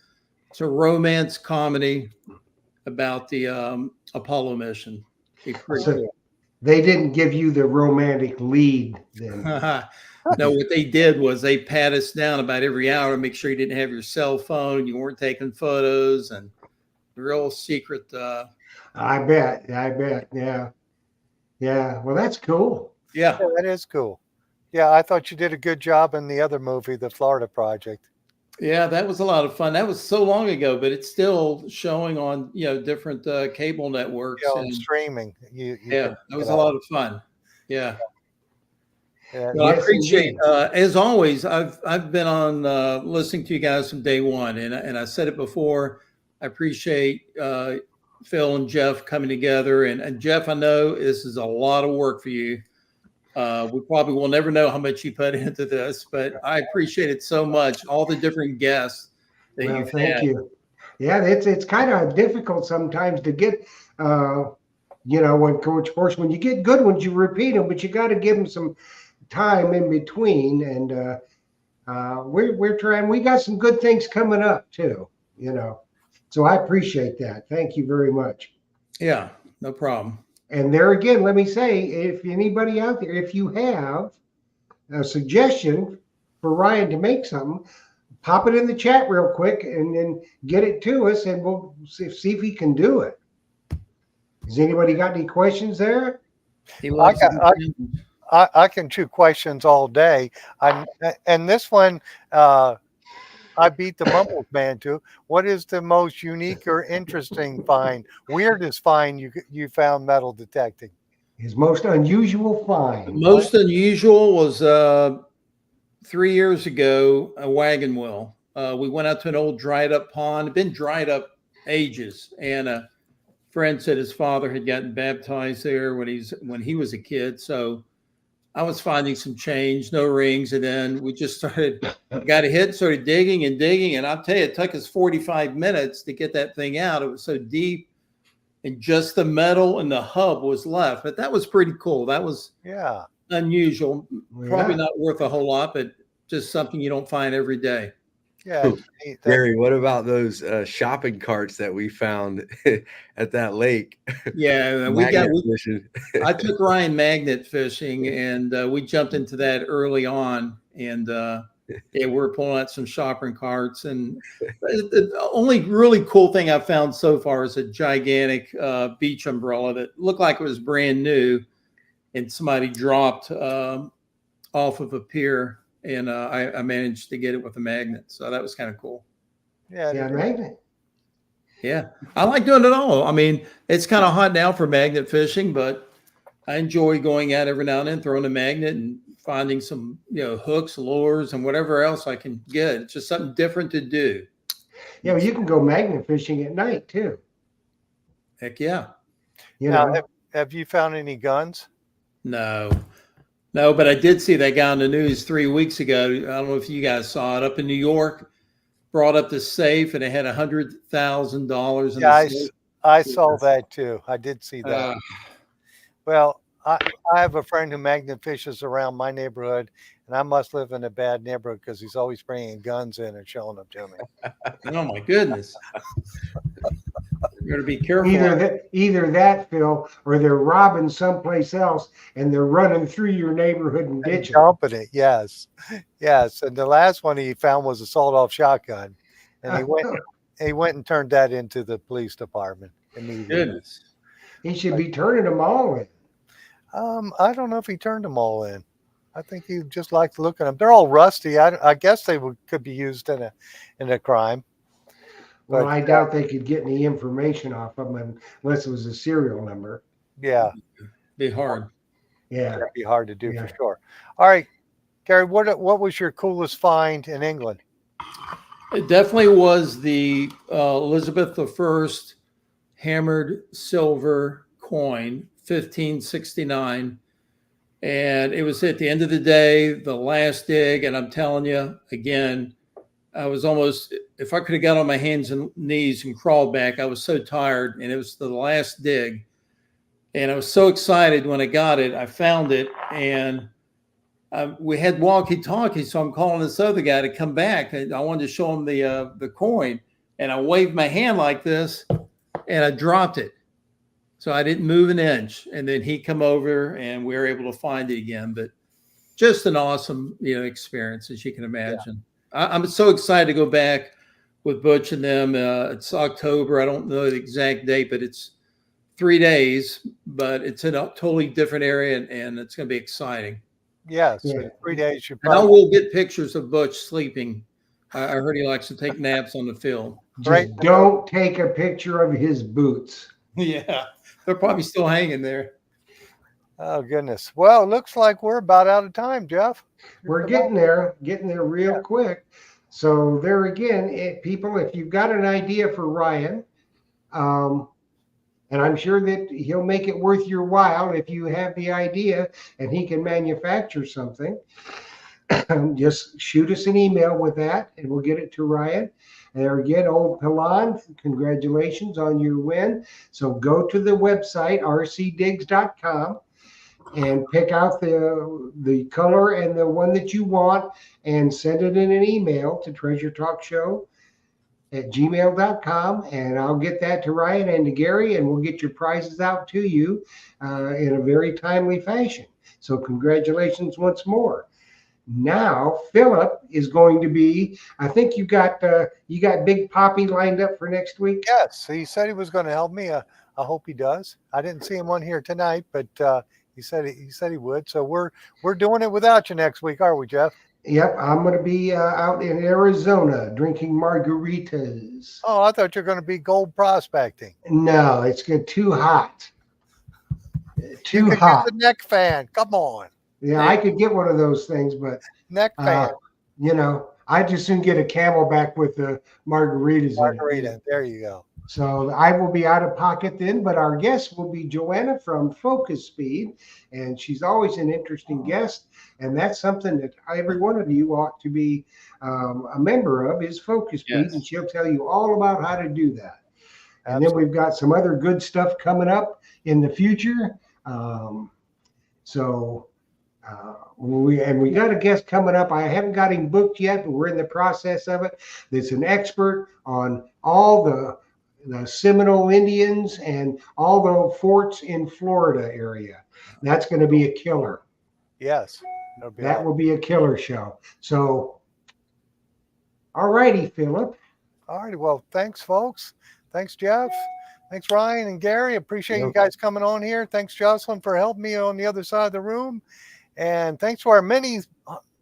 It's a romance comedy about the Apollo mission. Be pretty cool. They didn't give you the romantic lead then. No, what they did was they pat us down about every hour to make sure you didn't have your cell phone, you weren't taking photos, and real secret. I bet. Yeah. Well, that's cool. Yeah. Yeah, that is cool. Yeah, I thought you did a good job in the other movie, The Florida Project. Yeah, that was a lot of fun. That was so long ago, but it's still showing on different cable networks. And streaming. That was a lot of fun. Yeah. Yeah. Well, I appreciate, as always, I've been on listening to you guys from day one, and I said it before. I appreciate Phil and Jeff coming together, and Jeff, I know this is a lot of work for you. We probably will never know how much you put into this, but I appreciate it so much. All the different guests that you've thank had. you. Yeah, it's kind of difficult sometimes to get, when Coach Force, when you get good ones, you repeat them, but you got to give them some time in between. And we're trying. We got some good things coming up too. So I appreciate that. Thank you very much. Yeah, no problem. And there again, let me say, if anybody out there, if you have a suggestion for Ryan to make something, pop it in the chat real quick and then get it to us and we'll see if he can do it. Has anybody got any questions there? I can chew questions all day. And this one, I beat the Mumbles man too. What is the most unique or interesting find, weirdest find you found metal detecting? His most unusual find. Most unusual was 3 years ago, a wagon wheel. We went out to an old dried up pond. It'd been dried up ages, and a friend said his father had gotten baptized there when he was a kid. So I was finding some change, no rings, and then we just got a hit, started digging, and I'll tell you, it took us 45 minutes to get that thing out. It was so deep, and just the metal and the hub was left. But that was pretty cool. That was unusual. Probably not worth a whole lot, but just something you don't find every day. Yeah. Gary, what about those shopping carts that we found at that lake? Yeah, I took Ryan magnet fishing, and we jumped into that early on, and we're pulling out some shopping carts. And the only really cool thing I've found so far is a gigantic beach umbrella that looked like it was brand new, and somebody dropped off of a pier. And I managed to get it with a magnet. So that was kind of cool. Yeah, magnet. Yeah. I like doing it all. I mean, it's kind of hot now for magnet fishing, but I enjoy going out every now and then, throwing a magnet and finding some, hooks, lures, and whatever else I can get. It's just something different to do. Yeah, well, you can go magnet fishing at night too. Heck yeah. You Now, know, have you found any guns? No, but I did see that guy on the news 3 weeks ago. I don't know if you guys saw it up in New York, brought up the safe and it had $100,000 in Yeah, the safe. I saw that too. I did see that. Uh, Well, I have a friend who magnet fishes around my neighborhood, and I must live in a bad neighborhood because he's always bringing guns in and showing them to me. oh my goodness. You got to be careful. either that, Phil, or they're robbing someplace else and they're running through your neighborhood and ditching. Dumping it, yes, yes. And the last one he found was a sawed-off shotgun, and he went and turned that into the police department immediately. Goodness. He should be turning them all in. I don't know if he turned them all in. I think he just liked looking at them. They're all rusty. I guess they could be used in a crime. Well, But, I doubt they could get any information off of them unless it was a serial number. Yeah, Be hard. Yeah. that'd be hard to do Yeah. for sure. All right, Gary, what was your coolest find in England? It definitely was the Elizabeth I hammered silver coin, 1569. And it was at the end of the day, the last dig. And I'm telling you, again, I was almost, if I could have got on my hands and knees and crawled back, I was so tired. And it was the last dig. And I was so excited when I got it. I found it. And we had walkie-talkies, so I'm calling this other guy to come back. I wanted to show him the coin. And I waved my hand like this, and I dropped it. So I didn't move an inch. And then he come over, and we were able to find it again. But just an awesome, experience, as you can imagine. Yeah. I'm so excited to go back with Butch and them. It's October. I don't know the exact date, but it's 3 days. But it's in a totally different area, and it's going to be exciting. Yes, Yeah. 3 days. You And I probably will get pictures of Butch sleeping. I heard he likes to take naps on the field. Just Right. don't take a picture of his boots. Yeah, they're probably still hanging there. Oh goodness. Well, it looks like we're about out of time, Jeff. We're getting there real quick. So there again, people, if you've got an idea for Ryan, and I'm sure that he'll make it worth your while if you have the idea and he can manufacture something, just shoot us an email with that and we'll get it to Ryan. And there again, old Pilan, congratulations on your win. So go to the website, rcdigs.com, and pick out the color and the one that you want and send it in an email to treasuretalkshow@gmail.com, and I'll get that to Ryan and to Gary, and we'll get your prizes out to you in a very timely fashion. So congratulations once more. Now Philip is going to be, I think you got Big Poppy lined up for next week. Yes, he said he was going to help me. I hope he does. I didn't see him on here tonight, but he said he would. So we're doing it without you next week, are we, Jeff? Yep, I'm going to be out in Arizona drinking margaritas. Oh, I thought you were going to be gold prospecting. No, it's too hot. Too You could hot. use a neck fan. Come on, Yeah, I could get one of those things, but neck fan. I just soon get a Camelback with the margaritas. Margarita. In it. There you go. So I will be out of pocket then, but our guest will be Joanna from Focus Speed, and she's always an interesting guest, and that's something that every one of you ought to be a member of is Focus Speed, Yes. and she'll tell you all about how to do that. And then we've got some other good stuff coming up in the future. We got a guest coming up. I haven't got him booked yet, but we're in the process of it. That's an expert on all the Seminole Indians and all the forts in Florida area. That's going to be a killer. Yes. That will be a killer show. So, all righty, Philip. All right. Well, thanks, folks. Thanks, Jeff. Thanks, Ryan and Gary. Appreciate you guys coming on here. Thanks, Jocelyn, for helping me on the other side of the room. And thanks to our many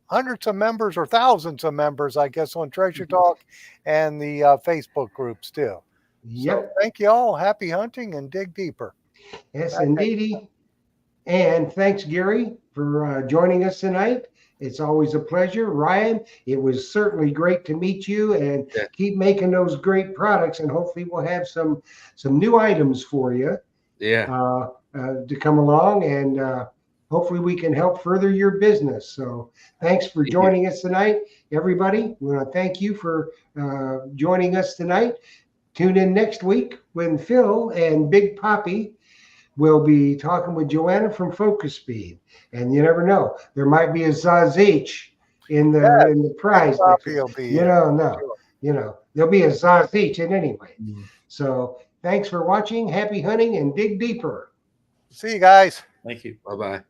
hundreds of members or thousands of members, I guess, on Treasure Talk and the Facebook groups too. Yep. So thank you all. Happy hunting and dig deeper. Yes, indeedy. And thanks, Gary, for joining us tonight. It's always a pleasure. Ryan, it was certainly great to meet you, and Yeah. keep making those great products. And hopefully we'll have some new items for you Yeah. to come along, and hopefully we can help further your business. So thanks for Thank you. joining us tonight, everybody. We want to thank you for joining us tonight. Tune in next week when Phil and Big Poppy will be talking with Joanna from Focus Speed. And you never know, there might be a Zazich in the prize. Poppy will be You here. don't know. Sure. You know, there'll be a Zazich in anyway. Mhm. So thanks for watching. Happy hunting and dig deeper. See you guys. Thank you. Bye bye.